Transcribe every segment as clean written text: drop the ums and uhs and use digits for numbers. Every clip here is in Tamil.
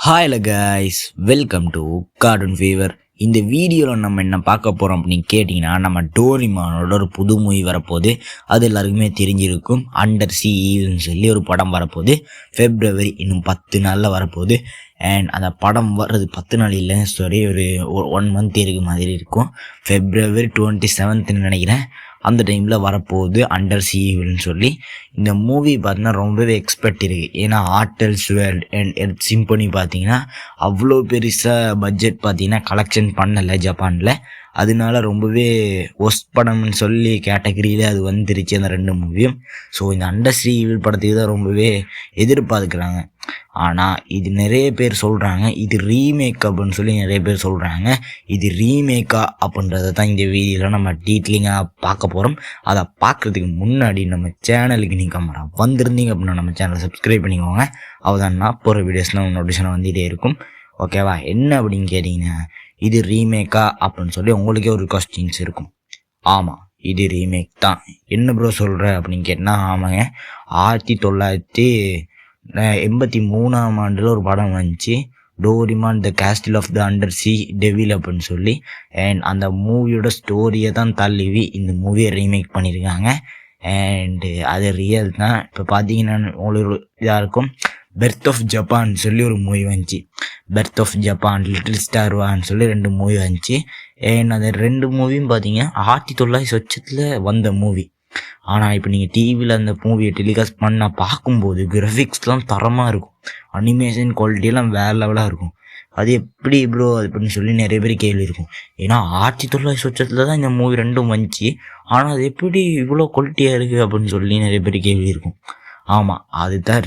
Hi guys, welcome to cartoon fever. இந்த வீடியோவில் நம்ம என்ன பார்க்க போகிறோம் அப்படின்னு கேட்டிங்கன்னா, நம்ம டோரிமானோட ஒரு புது மூவி வரப்போகுது. அது எல்லாருக்குமே தெரிஞ்சிருக்கும். அண்டர் சி ஈவ்னு சொல்லி ஒரு படம் வரப்போகுது. ஃபெப்ரவரி இன்னும் 10 நாளில் வரப்போகுது. அண்ட் அந்த படம் வர்றது 10 நாள் இல்லை, சாரி, ஒரு 1 மந்த் இருக்கு மாதிரி இருக்கும். ஃபெப்ரவரி 27 நினைக்கிறேன். அந்த டைமில் வரப்போகுது அண்டர் சி ஈவில்னு சொல்லி. இந்த மூவி பார்த்தீங்கன்னா ரொம்பவே எக்ஸ்பெக்ட் இருக்குது. ஏன்னா ஆர்டல் ஸ்வேல்ட் அண்ட் எர்த் சிம்பனி பார்த்தீங்கன்னா அவ்வளோ பெருசாக பட்ஜெட் பார்த்தீங்கன்னா கலெக்ஷன் பண்ணலை ஜப்பானில். அதனால ரொம்பவே ஒஸ்ட் படம்னு சொல்லி கேட்டகரியில் அது வந்துருச்சு அந்த 2 மூவியும். ஸோ இந்த அண்டர் சி ஈவில் படத்துக்கு தான் ரொம்பவே எதிர்பார்க்குறாங்க. ஆனால் இது நிறைய பேர் சொல்கிறாங்க இது ரீமேக் அப்படின்னு சொல்லி நிறைய பேர் சொல்கிறாங்க. இது ரீமேக்கா அப்படின்றத தான் இந்த வீடியோவில் நம்ம டீட்டெயிலிங்காக பார்க்க போகிறோம். அதை பார்க்குறதுக்கு முன்னாடி நம்ம சேனலுக்கு நீங்கள் வந்திருந்தீங்க அப்படின்னா நம்ம சேனலை சப்ஸ்கிரைப் பண்ணிக்கோங்க. அவதான் நான் போகிற வீடியோஸ்லாம் நோட்டிஃபிகேஷன் வந்துகிட்டே இருக்கும். ஓகேவா? என்ன அப்படின்னு கேட்டிங்கன்னா, இது ரீமேக்கா அப்படின்னு சொல்லி உங்களுக்கே ஒரு கொஸ்டின்ஸ் இருக்கும். ஆமாம், இது ரீமேக் தான். என்ன ப்ரோ சொல்கிற அப்படின்னு கேட்டால், ஆமாங்க, 1983 ஒரு படம் வந்துச்சு, Doraemon the castle of the under sea devil அப்படின்னு சொல்லி. அண்ட் அந்த மூவியோட ஸ்டோரியை தான் தழுவி இந்த மூவியை ரீமேக் பண்ணியிருக்காங்க. அண்டு அது ரியல் தான். இப்போ பார்த்தீங்கன்னா உங்களுக்கு இதாக இருக்கும். பெர்த் ஆஃப் ஜப்பான் சொல்லி ஒரு மூவி வந்துச்சு. Birth of Japan, little star வான்னு சொல்லி 2 மூவி வந்துச்சு. அண்ட் அந்த 2 மூவியும் பார்த்தீங்கன்னா 1900 வந்த மூவி. ஆனால் இப்போ நீங்கள் டிவியில் அந்த மூவியை டெலிகாஸ்ட் பண்ண பார்க்கும்போது கிராஃபிக்ஸ்லாம் தரமாக இருக்கும். அனிமேஷன் குவாலிட்டியெல்லாம் வேறு லெவலாக இருக்கும். அது எப்படி ப்ரோ அப்படின்னு சொல்லி நிறைய பேர் கேள்வி இருக்கும். ஏன்னா 1900 தான் இந்த மூவி 2ம் வந்துச்சு. ஆனால் அது எப்படி இவ்வளோ குவாலிட்டியாக இருக்குது அப்படின்னு சொல்லி நிறைய பேர் கேள்வி இருக்கும். ஆமாம், அதுதான்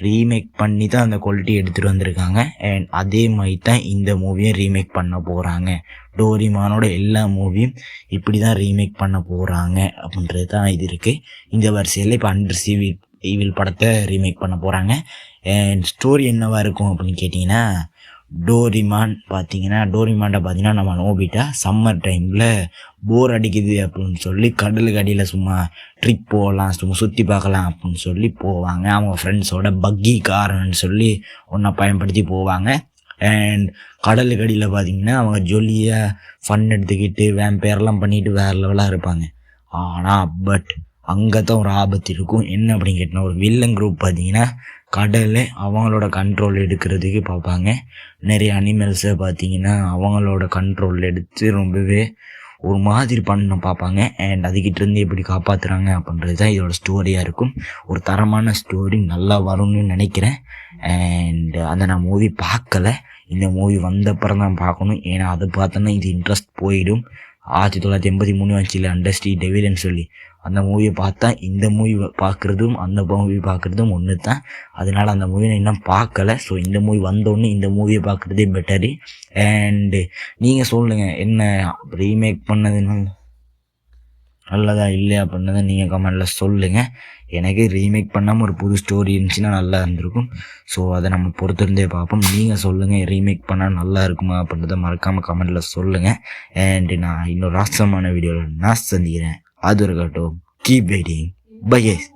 ரீமேக் பண்ணி தான் அந்த குவாலிட்டி எடுத்துகிட்டு வந்திருக்காங்க. அண்ட் அதே மாதிரி தான் இந்த மூவியை ரீமேக் பண்ண போகிறாங்க. டோரிமானோட எல்லா மூவியும் இப்படி தான் ரீமேக் பண்ண போகிறாங்க அப்படின்றது தான் இது இருக்குது. இந்த வரிசையில் இப்போ அண்டர் சி ஈவில் படத்தை ரீமேக் பண்ண போகிறாங்க. அண்ட் ஸ்டோரி என்னவாக இருக்கும் அப்படின்னு கேட்டிங்கன்னா, டோரிமான்ட்ட பார்த்தீங்கன்னா நம்ம நோபிட்டா சம்மர் டைமில் போர் அடிக்குது அப்படின்னு சொல்லி கடலுக்கு அடியில் சும்மா ட்ரிப் போகலாம், சும்மா சுற்றி பார்க்கலாம் அப்படின்னு சொல்லி போவாங்க. அவங்க ஃப்ரெண்ட்ஸோட பக்கி கார்னு சொல்லி ஒன்றை பயன்படுத்தி போவாங்க. அண்ட் கடலுக்கு அடியில் பார்த்தீங்கன்னா அவங்க ஜொலியாக ஃபன் எடுத்துக்கிட்டு வேம்பேர்லாம் பண்ணிட்டு வேறு லெவலாக இருப்பாங்க. ஆனால் அங்கே தான் ஒரு ஆபத்து இருக்கும். என்ன அப்படின்னு கேட்டிங்கன்னா, ஒரு வில்லன் குரூப் பார்த்தீங்கன்னா கடலை அவங்களோட கண்ட்ரோல் எடுக்கிறதுக்கு பார்ப்பாங்க. நிறைய அனிமல்ஸை பார்த்தீங்கன்னா அவங்களோட கண்ட்ரோல் எடுத்து ரொம்பவே ஒரு மாதிரி பண்ண பார்ப்பாங்க. அண்ட் அதுக்கிட்டேருந்து எப்படி காப்பாற்றுறாங்க அப்படின்றது தான் இதோட ஸ்டோரியாக இருக்கும். ஒரு தரமான ஸ்டோரி நல்லா வரும்னு நினைக்கிறேன். அண்ட் அந்த நான் மூவி பார்க்கலை. இந்த மூவி வந்தப்புறம் தான் பார்க்கணும். ஏன்னா அதை பார்த்தோன்னா இது இன்ட்ரெஸ்ட் போயிடும். 1983 வந்துச்சு அண்டர் சி டெவில்னு சொல்லி. அந்த மூவியை பார்த்தா இந்த மூவி பார்க்குறதும் அந்த மூவி பார்க்குறதும் ஒன்று தான். அதனால் அந்த மூவியை நான் இன்னும் பார்க்கலை. ஸோ இந்த மூவி வந்தோடனே இந்த மூவியை பார்க்குறதே பெட்டரு. அண்டு நீங்கள் சொல்லுங்கள், என்ன ரீமேக் பண்ணது நல்லதா இல்லையா அப்படின்னதை நீங்கள் கமெண்டில் சொல்லுங்கள். எனக்கு ரீமேக் பண்ணாமல் ஒரு புது ஸ்டோரி இருந்துச்சுன்னா நல்லா இருந்திருக்கும். ஸோ அதை நம்ம பொறுத்திருந்தே பார்ப்போம். நீங்கள் சொல்லுங்கள், ரீமேக் பண்ணால் நல்லா இருக்குமா அப்படின்றத மறக்காமல் கமெண்டில் சொல்லுங்கள். அண்டு நான் இன்னொரு ராசமான வீடியோவில் நான் சந்திக்கிறேன். அது இருக்கட்டும். Keep waiting. Bye guys.